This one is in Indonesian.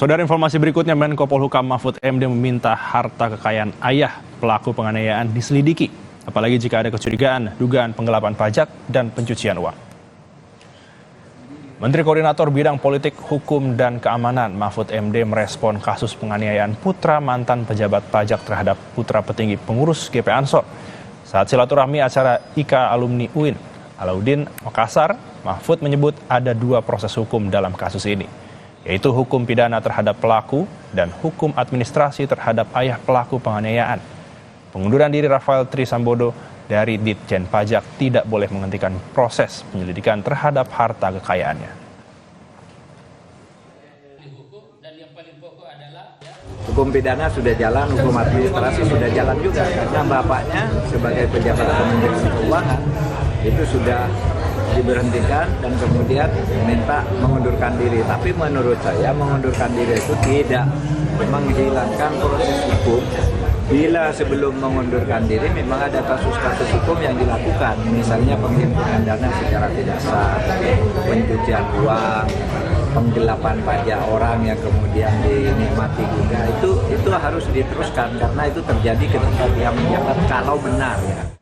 Saudara, informasi berikutnya, Menko Polhukam Mahfud MD meminta harta kekayaan ayah pelaku penganiayaan diselidiki, apalagi jika ada kecurigaan dugaan penggelapan pajak dan pencucian uang. Menteri Koordinator Bidang Politik, Hukum, dan Keamanan Mahfud MD merespon kasus penganiayaan putra mantan pejabat pajak terhadap putra petinggi pengurus GP Ansor. Saat silaturahmi acara IKA Alumni UIN Alauddin Makassar, Mahfud menyebut ada dua proses hukum dalam kasus ini, yaitu hukum pidana terhadap pelaku dan hukum administrasi terhadap ayah pelaku penganiayaan. Pengunduran diri Rafael Trisambodo dari Ditjen Pajak tidak boleh menghentikan proses penyelidikan terhadap harta kekayaannya. Hukum pidana sudah jalan, hukum administrasi sudah jalan juga, karena bapaknya sebagai pejabat Kementerian Keuangan itu sudah diberhentikan dan kemudian minta mengundurkan diri. Tapi menurut saya mengundurkan diri itu tidak menghilangkan proses hukum. Bila sebelum mengundurkan diri memang ada kasus-kasus hukum yang dilakukan, misalnya penghimpunan dana secara tidak sah, pencucian uang, penggelapan pajak orang yang kemudian dinikmati juga, itu harus diteruskan karena itu terjadi ketika dia menjabat kalau benar ya.